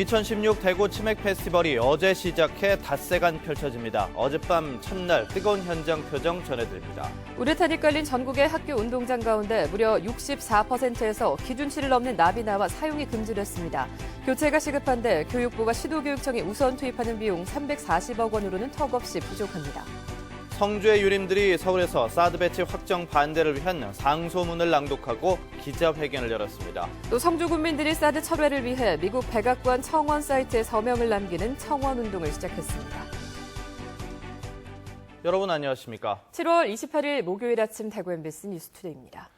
2016 대구 치맥 페스티벌이 어제 시작해 닷새간 펼쳐집니다. 어젯밤 첫날 뜨거운 현장 표정 전해드립니다. 우레탄이 깔린 전국의 학교 운동장 가운데 무려 64%에서 기준치를 넘는 납이 나와 사용이 금지됐습니다. 교체가 시급한데 교육부가 시도교육청에 우선 투입하는 비용 340억 원으로는 턱없이 부족합니다. 성주의 유림들이 서울에서 사드 배치 확정 반대를 위한 상소문을 낭독하고 기자회견을 열었습니다. 또 성주 군민들이 사드 철회를 위해 미국 백악관 청원 사이트에 서명을 남기는 청원 운동을 시작했습니다. 여러분 안녕하십니까? 7월 28일 목요일 아침 대구 MBC 뉴스투데이입니다.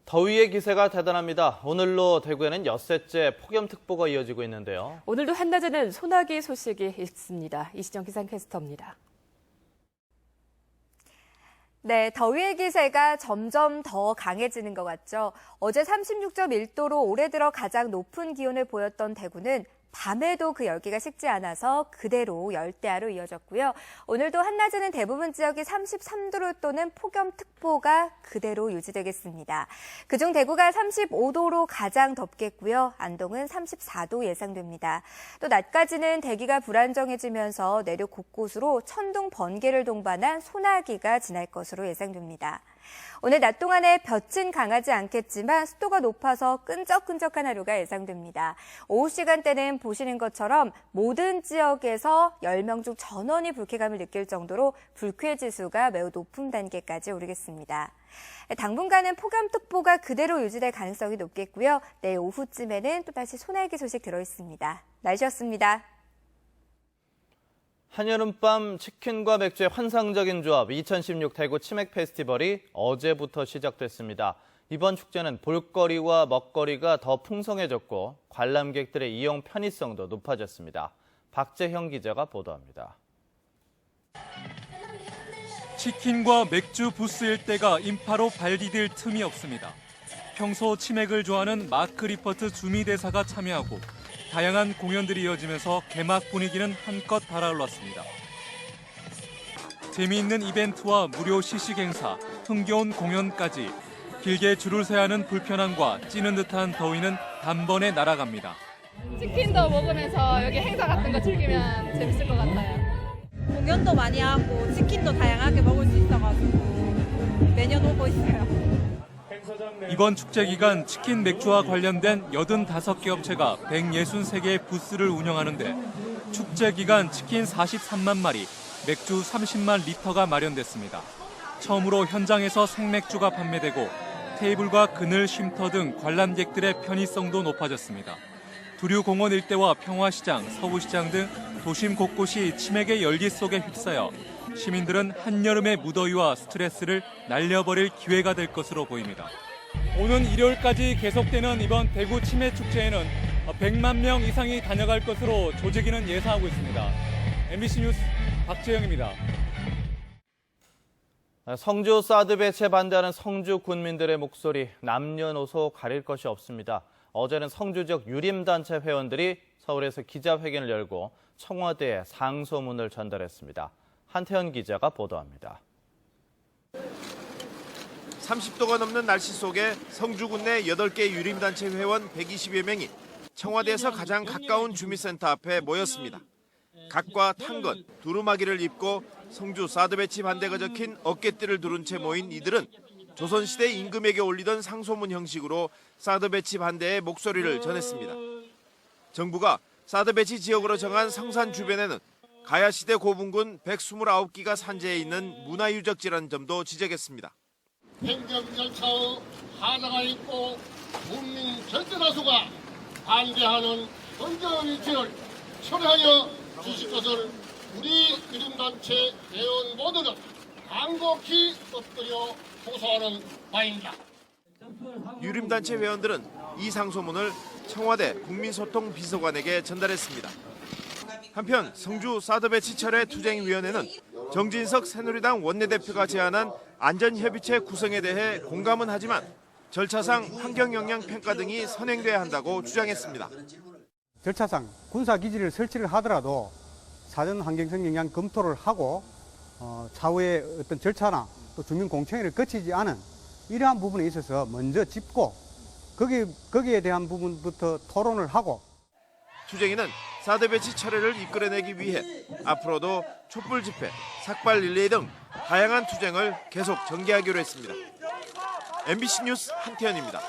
더위의 기세가 대단합니다. 오늘로 대구에는 엿새째 폭염특보가 이어지고 있는데요. 오늘도 한낮에는 소나기 소식이 있습니다. 이시정 기상캐스터입니다. 네, 더위의 기세가 점점 더 강해지는 것 같죠. 어제 36.1도로 올해 들어 가장 높은 기온을 보였던 대구는 밤에도 그 열기가 식지 않아서 그대로 열대야로 이어졌고요. 오늘도 한낮에는 대부분 지역이 33도를 또는 폭염특보가 그대로 유지되겠습니다. 그중 대구가 35도로 가장 덥겠고요. 안동은 34도 예상됩니다. 또 낮까지는 대기가 불안정해지면서 내륙 곳곳으로 천둥, 번개를 동반한 소나기가 지날 것으로 예상됩니다. 오늘 낮 동안에 볕은 강하지 않겠지만 습도가 높아서 끈적끈적한 하루가 예상됩니다. 오후 시간대는 보시는 것처럼 모든 지역에서 10명 중 전원이 불쾌감을 느낄 정도로 불쾌지수가 매우 높은 단계까지 오르겠습니다. 당분간은 폭염특보가 그대로 유지될 가능성이 높겠고요. 내일 오후쯤에는 또다시 소나기 소식 들어있습니다. 날씨였습니다. 한여름밤 치킨과 맥주의 환상적인 조합 2016 대구 치맥 페스티벌이 어제부터 시작됐습니다. 이번 축제는 볼거리와 먹거리가 더 풍성해졌고 관람객들의 이용 편의성도 높아졌습니다. 박재형 기자가 보도합니다. 치킨과 맥주 부스 일대가 인파로 발디딜 틈이 없습니다. 평소 치맥을 좋아하는 마크 리퍼트 주미 대사가 참여하고 다양한 공연들이 이어지면서 개막 분위기는 한껏 달아올랐습니다. 재미있는 이벤트와 무료 시식 행사, 흥겨운 공연까지 길게 줄을 서야 하는 불편함과 찌는 듯한 더위는 단번에 날아갑니다. 치킨도 먹으면서 여기 행사 같은 거 즐기면 재밌을 것 같아요. 공연도 많이 하고 치킨도 다양하게 먹을 수 있어가지고 매년 오고 있어요. 이번 축제 기간 치킨 맥주와 관련된 85개 업체가 163개의 부스를 운영하는데 축제 기간 치킨 43만 마리, 맥주 30만 리터가 마련됐습니다. 처음으로 현장에서 생맥주가 판매되고 테이블과 그늘 쉼터 등 관람객들의 편의성도 높아졌습니다. 두류공원 일대와 평화시장, 서구시장 등 도심 곳곳이 치맥의 열기 속에 휩싸여 시민들은 한여름의 무더위와 스트레스를 날려버릴 기회가 될 것으로 보입니다. 오는 일요일까지 계속되는 이번 대구 치맥 축제에는 100만 명 이상이 다녀갈 것으로 조직위는 예상하고 있습니다. MBC 뉴스 박재영입니다. 성주 사드 배치에 반대하는 성주 군민들의 목소리 남녀노소 가릴 것이 없습니다. 어제는 성주 지역 유림단체 회원들이 서울에서 기자회견을 열고 청와대에 상소문을 전달했습니다. 한태현 기자가 보도합니다. 30도가 넘는 날씨 속에 성주군 내 8개 유림단체 회원 120여 명이 청와대에서 가장 가까운 주민센터 앞에 모였습니다. 각과 탄건, 두루마기를 입고 성주 사드 배치 반대가 적힌 어깨띠를 두른 채 모인 이들은 조선시대 임금에게 올리던 상소문 형식으로 사드 배치 반대의 목소리를 전했습니다. 정부가 사드 배치 지역으로 정한 성산 주변에는 가야시대 고분군 129기가 산재해 있는 문화유적지라는 점도 지적했습니다. 행정절차의 하자가 있고 국민 절대다수가 반대하는 언저리 위치를 철회하여 주실 것을 우리 유림단체 회원 모두는 간곡히 엎드려 호소하는 바입니다. 유림단체 회원들은 이 상소문을 청와대 국민소통비서관에게 전달했습니다. 한편 성주 사드 배치 철회 투쟁위원회는 정진석 새누리당 원내대표가 제안한 안전협의체 구성에 대해 공감은 하지만 절차상 환경영향평가 등이 선행돼야 한다고 주장했습니다. 절차상 군사기지를 설치를 하더라도 사전 환경성 영향 검토를 하고 차후에 어떤 절차나 또 주민공청회를 거치지 않은 이러한 부분에 있어서 먼저 짚고 거기에 대한 부분부터 토론을 하고 투쟁이는 사드 배치 철회를 이끌어내기 위해 앞으로도 촛불 집회, 삭발 릴레이 등 다양한 투쟁을 계속 전개하기로 했습니다. MBC 뉴스 한태현입니다.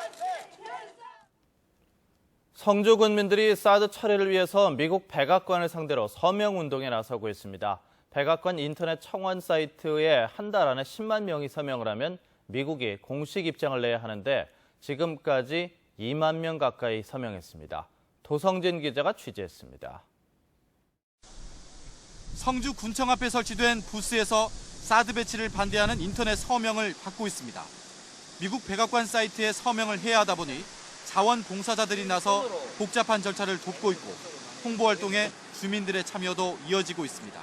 성주 군민들이 사드 철회를 위해서 미국 백악관을 상대로 서명운동에 나서고 있습니다. 백악관 인터넷 청원 사이트에 한 달 안에 10만 명이 서명을 하면 미국이 공식 입장을 내야 하는데 지금까지 2만 명 가까이 서명했습니다. 도성진 기자가 취재했습니다. 성주 군청 앞에 설치된 부스에서 사드 배치를 반대하는 인터넷 서명을 받고 있습니다. 미국 백악관 사이트에 서명을 해야 하다 보니 자원봉사자들이 나서 복잡한 절차를 돕고 있고 홍보 활동에 주민들의 참여도 이어지고 있습니다.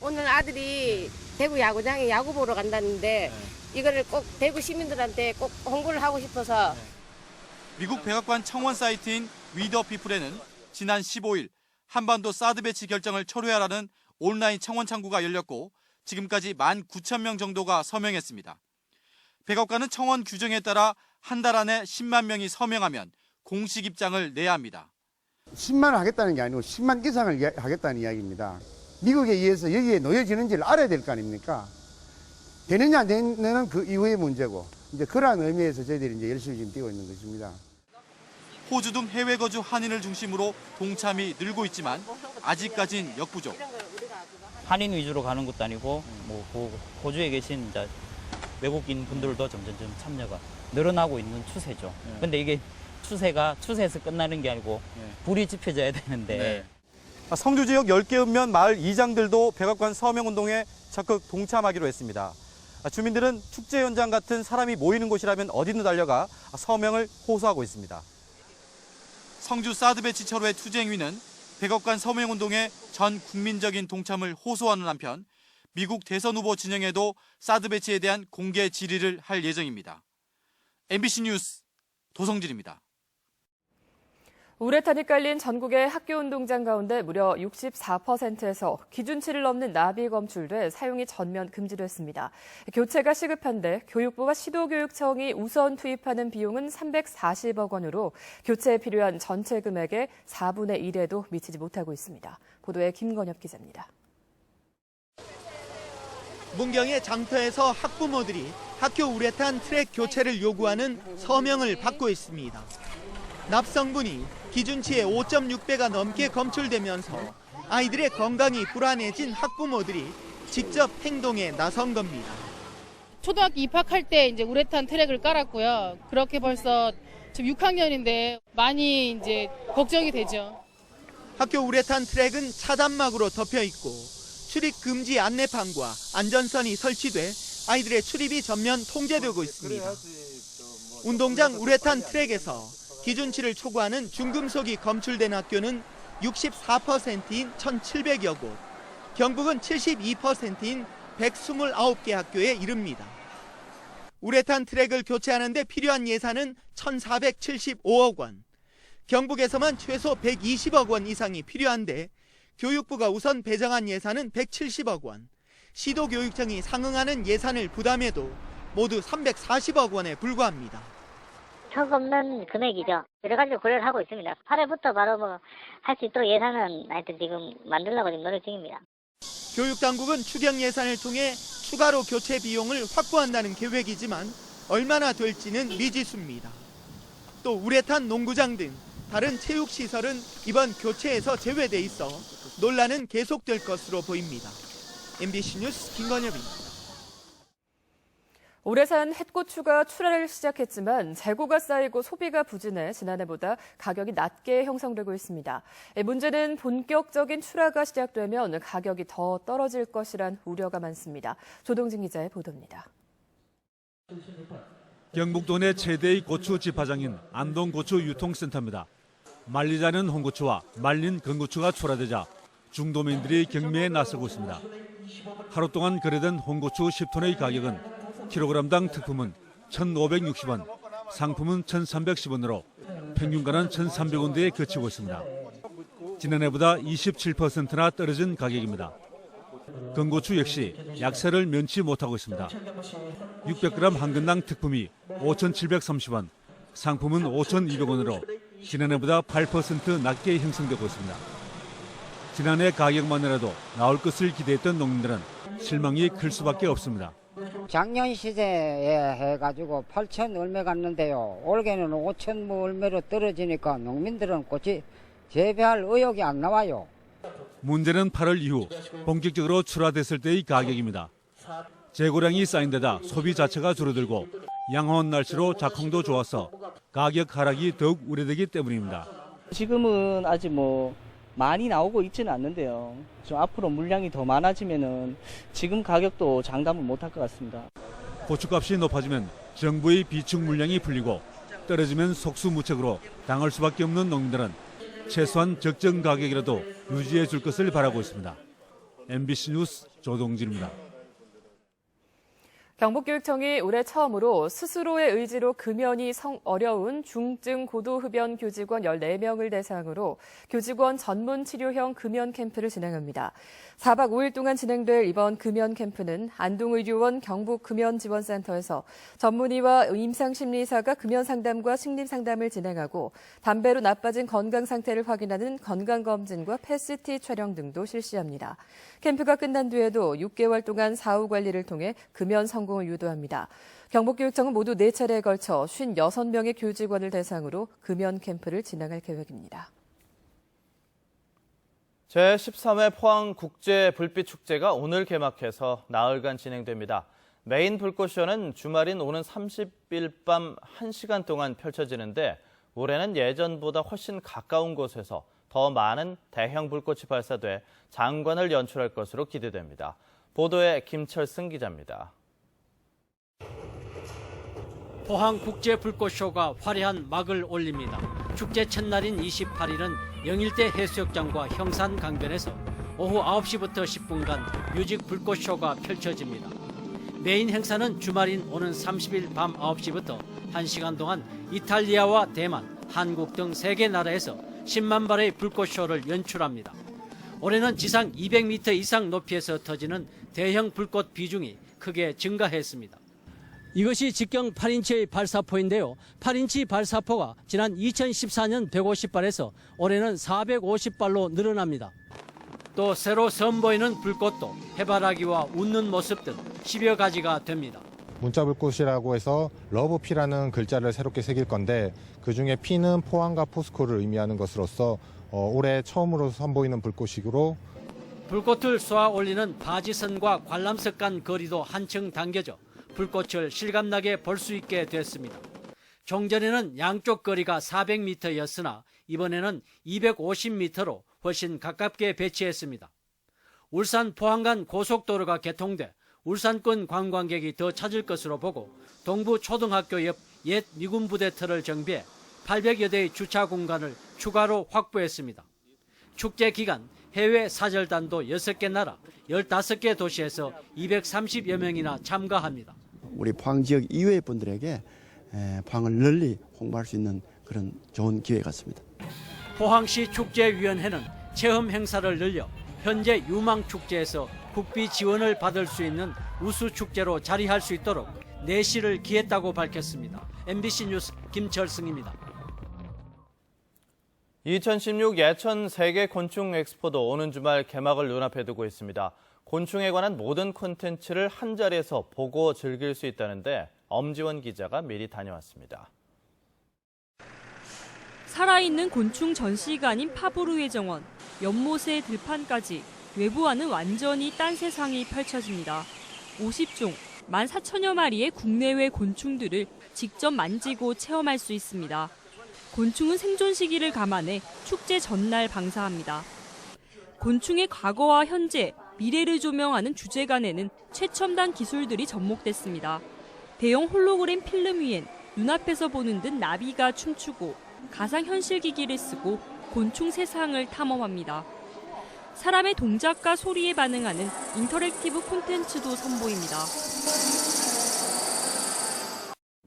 오늘 아들이 대구 야구장에 야구 보러 간다는데 이거를 꼭 대구 시민들한테 꼭 홍보를 하고 싶어서. 미국 백악관 청원 사이트인 위더피플에는 지난 15일 한반도 사드 배치 결정을 철회하라는 온라인 청원 창구가 열렸고 지금까지 19,000명 정도가 서명했습니다. 백악관은 청원 규정에 따라 한 달 안에 10만 명이 서명하면 공식 입장을 내야 합니다. 10만을 하겠다는 게 아니고 10만 이상을 하겠다는 이야기입니다. 미국에 의해서 여기에 놓여지는지를 알아야 될 거 아닙니까? 되느냐 안 되느냐는 그 이후의 문제고 이제 그러한 의미에서 저희들이 이제 열심히 지금 뛰고 있는 것입니다. 호주 등 해외 거주 한인을 중심으로 동참이 늘고 있지만 아직까진 역부족. 한인 위주로 가는 것도 아니고 호주에 계신 이제 외국인 분들도 점점 참여가 늘어나고 있는 추세죠. 근데 이게 추세에서 끝나는 게 아니고 불이 지펴져야 되는데. 성주 지역 10개 읍면 마을 이장들도 백악관 서명운동에 적극 동참하기로 했습니다. 주민들은 축제 현장 같은 사람이 모이는 곳이라면 어디든 달려가 서명을 호소하고 있습니다. 성주 사드 배치 철회 투쟁위는 백악관 서명운동에 전 국민적인 동참을 호소하는 한편 미국 대선 후보 진영에도 사드 배치에 대한 공개 질의를 할 예정입니다. MBC 뉴스 도성진입니다. 우레탄이 깔린 전국의 학교 운동장 가운데 무려 64%에서 기준치를 넘는 납이 검출돼 사용이 전면 금지됐습니다. 교체가 시급한데 교육부와 시도교육청이 우선 투입하는 비용은 340억 원으로 교체에 필요한 전체 금액의 4분의 1에도 미치지 못하고 있습니다. 보도에 김건엽 기자입니다. 문경의 장터에서 학부모들이 학교 우레탄 트랙 교체를 요구하는 서명을 받고 있습니다. 납성분이 기준치의 5.6배가 넘게 검출되면서 아이들의 건강이 불안해진 학부모들이 직접 행동에 나선 겁니다. 초등학교 입학할 때 이제 우레탄 트랙을 깔았고요. 그렇게 벌써 지금 6학년인데 많이 이제 걱정이 되죠. 학교 우레탄 트랙은 차단막으로 덮여 있고 출입 금지 안내판과 안전선이 설치돼 아이들의 출입이 전면 통제되고 있습니다. 운동장 우레탄 트랙에서 기준치를 초과하는 중금속이 검출된 학교는 64%인 1,700여 곳, 경북은 72%인 129개 학교에 이릅니다. 우레탄 트랙을 교체하는 데 필요한 예산은 1,475억 원, 경북에서만 최소 120억 원 이상이 필요한데 교육부가 우선 배정한 예산은 170억 원, 시도교육청이 상응하는 예산을 부담해도 모두 340억 원에 불과합니다. 턱없는 금액이죠. 여러 가지로 고려를 하고 있습니다. 8회부터 바로 할 수 있도록 예산은 하여튼 지금 만들려고 지금 노력 중입니다. 교육당국은 추경 예산을 통해 추가로 교체 비용을 확보한다는 계획이지만 얼마나 될지는 미지수입니다. 또 우레탄 농구장 등 다른 체육시설은 이번 교체에서 제외돼 있어 논란은 계속될 것으로 보입니다. MBC 뉴스 김건엽입니다. 올해산 햇고추가 출하를 시작했지만 재고가 쌓이고 소비가 부진해 지난해보다 가격이 낮게 형성되고 있습니다. 문제는 본격적인 출하가 시작되면 가격이 더 떨어질 것이란 우려가 많습니다. 조동진 기자의 보도입니다. 경북도 내 최대의 고추 집화장인 안동고추 유통센터입니다. 말리지 않은 홍고추와 말린 건고추가 출하되자 중도민들이 경매에 나서고 있습니다. 하루 동안 거래된 홍고추 10톤의 가격은 킬로그램당 특품은 1,560원, 상품은 1,310원으로 평균가는 1,300원대에 그치고 있습니다. 지난해보다 27%나 떨어진 가격입니다. 건고추 역시 약세를 면치 못하고 있습니다. 600g 한 근당 특품이 5,730원, 상품은 5,200원으로 지난해보다 8% 낮게 형성되고 있습니다. 지난해 가격만이라도 나올 것을 기대했던 농민들은 실망이 클 수밖에 없습니다. 작년 시세에 해가지고 8천 얼마 갔는데요. 올해는 5천 얼마로 떨어지니까 농민들은 꽃이 재배할 의욕이 안 나와요. 문제는 8월 이후 본격적으로 출하됐을 때의 가격입니다. 재고량이 쌓인 데다 소비 자체가 줄어들고 양호한 날씨로 작황도 좋아서 가격 하락이 더욱 우려되기 때문입니다. 지금은 아직 많이 나오고 있지는 않는데요. 좀 앞으로 물량이 더 많아지면은 지금 가격도 장담을 못할 것 같습니다. 고추값이 높아지면 정부의 비축 물량이 풀리고 떨어지면 속수무책으로 당할 수밖에 없는 농민들은 최소한 적정 가격이라도 유지해 줄 것을 바라고 있습니다. MBC 뉴스 조동진입니다. 경북교육청이 올해 처음으로 스스로의 의지로 금연이 어려운 중증 고도흡연 교직원 14명을 대상으로 교직원 전문 치료형 금연 캠프를 진행합니다. 4박 5일 동안 진행될 이번 금연 캠프는 안동의료원 경북금연지원센터에서 전문의와 임상심리사가 금연 상담과 심리 상담을 진행하고 담배로 나빠진 건강 상태를 확인하는 건강검진과 PET 촬영 등도 실시합니다. 캠프가 끝난 뒤에도 6개월 동안 사후 관리를 통해 금연 성공을 유도합니다. 경북교육청은 모두 4차례에 걸쳐 56명의 교직원을 대상으로 금연 캠프를 진행할 계획입니다. 제13회 포항국제불빛축제가 오늘 개막해서 나흘간 진행됩니다. 메인 불꽃쇼는 주말인 오는 30일 밤 1시간 동안 펼쳐지는데 올해는 예전보다 훨씬 가까운 곳에서 더 많은 대형 불꽃이 발사돼 장관을 연출할 것으로 기대됩니다. 보도에 김철승 기자입니다. 포항국제불꽃쇼가 화려한 막을 올립니다. 축제 첫날인 28일은 영일대 해수욕장과 형산 강변에서 오후 9시부터 10분간 뮤직 불꽃쇼가 펼쳐집니다. 메인 행사는 주말인 오는 30일 밤 9시부터 1시간 동안 이탈리아와 대만, 한국 등 3개 나라에서 10만 발의 불꽃쇼를 연출합니다. 올해는 지상 200m 이상 높이에서 터지는 대형 불꽃 비중이 크게 증가했습니다. 이것이 직경 8인치의 발사포인데요. 8인치 발사포가 지난 2014년 150발에서 올해는 450발로 늘어납니다. 또 새로 선보이는 불꽃도 해바라기와 웃는 모습 등 10여 가지가 됩니다. 문자불꽃이라고 해서 러브피라는 글자를 새롭게 새길 건데 그중에 피는 포항과 포스코를 의미하는 것으로서 올해 처음으로 선보이는 불꽃이고 불꽃을 쏘아 올리는 바지선과 관람석 간 거리도 한층 당겨져 불꽃을 실감나게 볼 수 있게 됐습니다. 종전에는 양쪽 거리가 400m였으나 이번에는 250m로 훨씬 가깝게 배치했습니다. 울산 포항 간 고속도로가 개통돼 울산권 관광객이 더 찾을 것으로 보고 동부 초등학교 옆 옛 미군 부대터를 정비해 800여 대의 주차 공간을 추가로 확보했습니다. 축제 기간 해외 사절단도 6개 나라 15개 도시에서 230여 명이나 참가합니다. 우리 포항 지역 이외의 분들에게 포항을 널리 홍보할 수 있는 그런 좋은 기회 같습니다. 포항시 축제위원회는 체험 행사를 늘려 현재 유망축제에서 국비 지원을 받을 수 있는 우수축제로 자리할 수 있도록 내실을 기했다고 밝혔습니다. MBC 뉴스 김철승입니다. 2016 예천 세계 곤충 엑스포도 오는 주말 개막을 눈앞에 두고 있습니다. 곤충에 관한 모든 콘텐츠를 한자리에서 보고 즐길 수 있다는데 엄지원 기자가 미리 다녀왔습니다. 살아있는 곤충 전시가 아닌 파브르의 정원, 연못의 들판까지 외부와는 완전히 딴 세상이 펼쳐집니다. 50종, 14,000여 마리의 국내외 곤충들을 직접 만지고 체험할 수 있습니다. 곤충은 생존 시기를 감안해 축제 전날 방사합니다. 곤충의 과거와 현재, 미래를 조명하는 주제관에는 최첨단 기술들이 접목됐습니다. 대형 홀로그램 필름 위엔 눈앞에서 보는 듯 나비가 춤추고 가상현실 기기를 쓰고 곤충 세상을 탐험합니다. 사람의 동작과 소리에 반응하는 인터랙티브 콘텐츠도 선보입니다.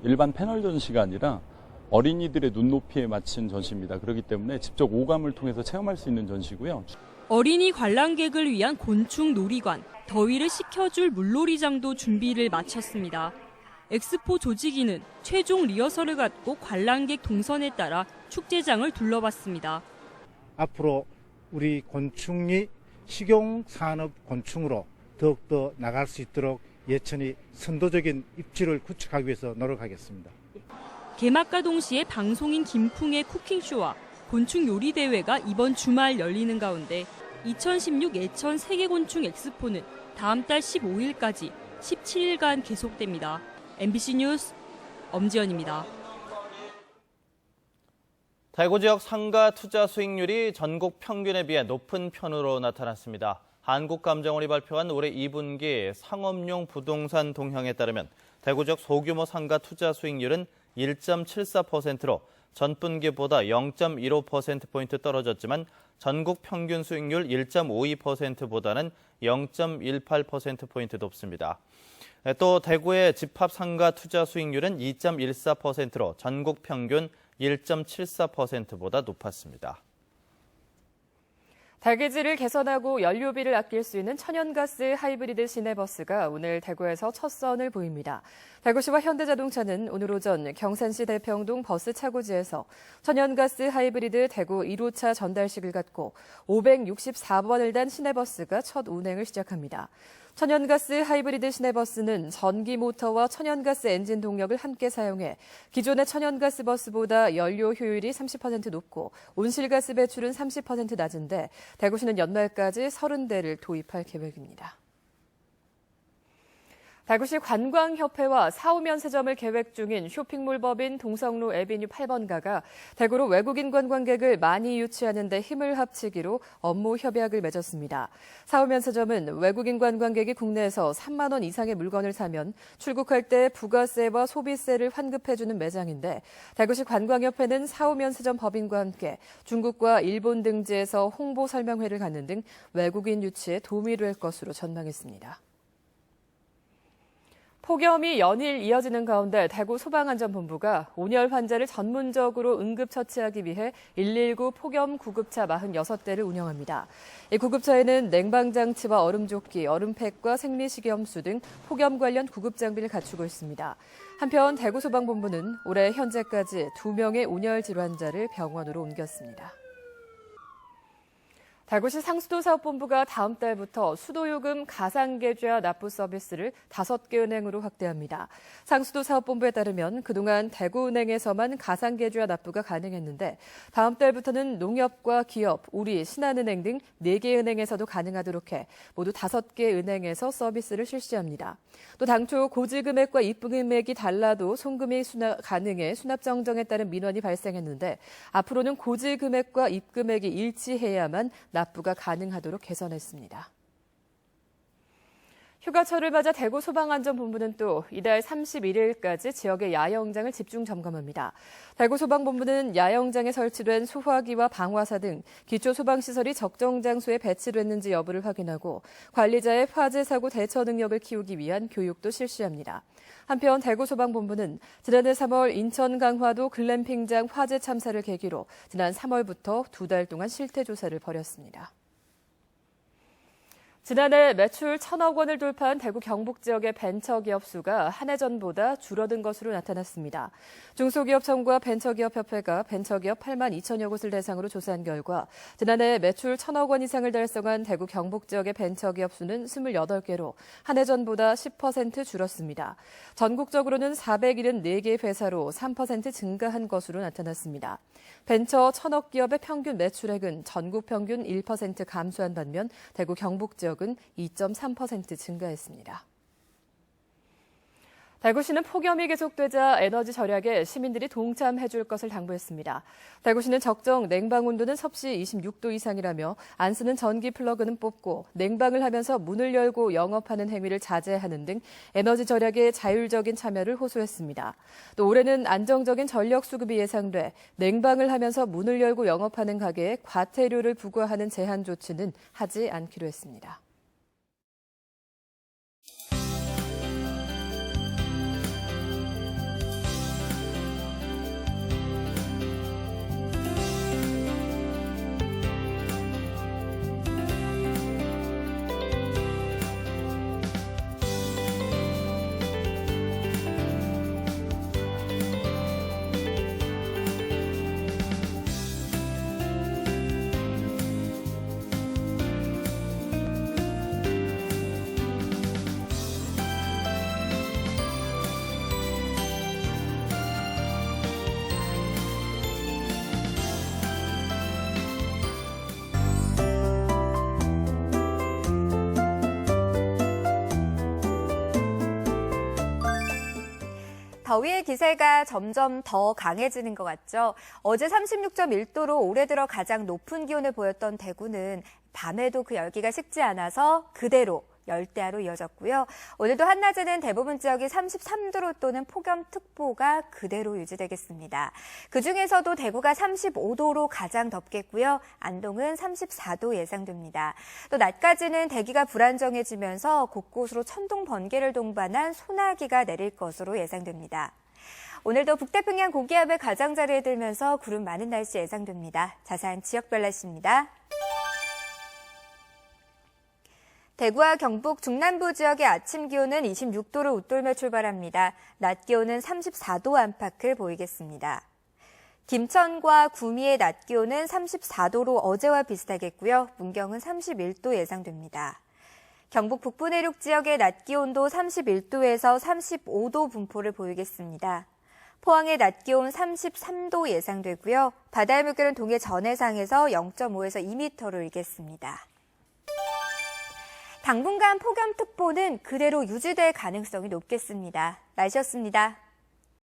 일반 패널 전시가 아니라 어린이들의 눈높이에 맞춘 전시입니다. 그렇기 때문에 직접 오감을 통해서 체험할 수 있는 전시고요. 어린이 관람객을 위한 곤충 놀이관, 더위를 식혀줄 물놀이장도 준비를 마쳤습니다. 엑스포 조직위는 최종 리허설을 갖고 관람객 동선에 따라 축제장을 둘러봤습니다. 앞으로 우리 곤충이 식용산업 곤충으로 더욱더 나갈 수 있도록 예천이 선도적인 입지를 구축하기 위해서 노력하겠습니다. 개막과 동시에 방송인 김풍의 쿠킹쇼와 곤충 요리 대회가 이번 주말 열리는 가운데 2016 예천 세계곤충 엑스포는 다음 달 15일까지 17일간 계속됩니다. MBC 뉴스 엄지연입니다. 대구 지역 상가 투자 수익률이 전국 평균에 비해 높은 편으로 나타났습니다. 한국감정원이 발표한 올해 2분기 상업용 부동산 동향에 따르면 대구 지역 소규모 상가 투자 수익률은 1.74%로 전분기보다 0.15%포인트 떨어졌지만 전국 평균 수익률 1.52%보다는 0.18%포인트 높습니다. 또 대구의 집합 상가 투자 수익률은 2.14%로 전국 평균 1.74%보다 높았습니다. 달기질을 개선하고 연료비를 아낄 수 있는 천연가스 하이브리드 시내버스가 오늘 대구에서 첫 선을 보입니다. 대구시와 현대자동차는 오늘 오전 경산시 대평동 버스 차고지에서 천연가스 하이브리드 대구 1호차 전달식을 갖고 564번을 단 시내버스가 첫 운행을 시작합니다. 천연가스 하이브리드 시내버스는 전기 모터와 천연가스 엔진 동력을 함께 사용해 기존의 천연가스 버스보다 연료 효율이 30% 높고 온실가스 배출은 30% 낮은데 대구시는 연말까지 30대를 도입할 계획입니다. 대구시 관광협회와 사후면세점을 계획 중인 쇼핑몰 법인 동성로 에비뉴 8번가가 대구로 외국인 관광객을 많이 유치하는 데 힘을 합치기로 업무 협약을 맺었습니다. 사후면세점은 외국인 관광객이 국내에서 3만 원 이상의 물건을 사면 출국할 때 부가세와 소비세를 환급해주는 매장인데 대구시 관광협회는 사후면세점 법인과 함께 중국과 일본 등지에서 홍보 설명회를 갖는 등 외국인 유치에 도움이 될 것으로 전망했습니다. 폭염이 연일 이어지는 가운데 대구 소방안전본부가 온열 환자를 전문적으로 응급처치하기 위해 119 폭염 구급차 46대를 운영합니다. 이 구급차에는 냉방장치와 얼음조끼, 얼음팩과 생리식염수 등 폭염 관련 구급장비를 갖추고 있습니다. 한편 대구 소방본부는 올해 현재까지 2명의 온열 질환자를 병원으로 옮겼습니다. 대구시 상수도 사업본부가 다음 달부터 수도요금 가상계좌 납부 서비스를 5개 은행으로 확대합니다. 상수도 사업본부에 따르면 그동안 대구은행에서만 가상계좌 납부가 가능했는데 다음 달부터는 농협과 기업, 우리, 신한은행 등 4개 은행에서도 가능하도록 해 모두 5개 은행에서 서비스를 실시합니다. 또 당초 고지금액과 입금액이 달라도 송금이 가능해 수납 정정에 따른 민원이 발생했는데 앞으로는 고지금액과 입금액이 일치해야만 납부가 가능하도록 개선했습니다. 휴가철을 맞아 대구 소방안전본부는 또 이달 31일까지 지역의 야영장을 집중 점검합니다. 대구 소방본부는 야영장에 설치된 소화기와 방화사 등 기초 소방시설이 적정 장소에 배치됐는지 여부를 확인하고 관리자의 화재 사고 대처 능력을 키우기 위한 교육도 실시합니다. 한편 대구 소방본부는 지난해 3월 인천 강화도 글램핑장 화재 참사를 계기로 지난 3월부터 2달 동안 실태 조사를 벌였습니다. 지난해 매출 1,000억 원을 돌파한 대구 경북 지역의 벤처기업 수가 한 해 전보다 줄어든 것으로 나타났습니다. 중소기업청과 벤처기업협회가 벤처기업 8만 2천여 곳을 대상으로 조사한 결과 지난해 매출 1,000억 원 이상을 달성한 대구 경북 지역의 벤처기업 수는 28개로 한 해 전보다 10% 줄었습니다. 전국적으로는 474개 회사로 3% 증가한 것으로 나타났습니다. 벤처 1,000억 기업의 평균 매출액은 전국 평균 1% 감소한 반면 대구 경북 지역은 2.3% 증가했습니다. 대구시는 폭염이 계속되자 에너지 절약에 시민들이 동참해 줄 것을 당부했습니다. 대구시는 적정 냉방 온도는 섭씨 26도 이상이라며 안 쓰는 전기 플러그는 뽑고 냉방을 하면서 문을 열고 영업하는 행위를 자제하는 등 에너지 절약에 자율적인 참여를 호소했습니다. 또 올해는 안정적인 전력 수급이 예상돼 냉방을 하면서 문을 열고 영업하는 가게에 과태료를 부과하는 제한 조치는 하지 않기로 했습니다. 더위의 기세가 점점 더 강해지는 것 같죠. 어제 36.1도로 올해 들어 가장 높은 기온을 보였던 대구는 밤에도 그 열기가 식지 않아서 그대로 열대야로 이어졌고요. 오늘도 한낮에는 대부분 지역이 33도로 또는 폭염특보가 그대로 유지되겠습니다. 그중에서도 대구가 35도로 가장 덥겠고요. 안동은 34도 예상됩니다. 또 낮까지는 대기가 불안정해지면서 곳곳으로 천둥 번개를 동반한 소나기가 내릴 것으로 예상됩니다. 오늘도 북태평양 고기압의 가장자리에 들면서 구름 많은 날씨 예상됩니다. 자세한 지역별 날씨입니다. 대구와 경북 중남부 지역의 아침 기온은 26도를 웃돌며 출발합니다. 낮 기온은 34도 안팎을 보이겠습니다. 김천과 구미의 낮 기온은 34도로 어제와 비슷하겠고요. 문경은 31도 예상됩니다. 경북 북부 내륙 지역의 낮 기온도 31도에서 35도 분포를 보이겠습니다. 포항의 낮 기온 33도 예상되고요. 바다의 물결은 동해 전해상에서 0.5에서 2m로 일겠습니다. 당분간 폭염특보는 그대로 유지될 가능성이 높겠습니다. 날씨였습니다.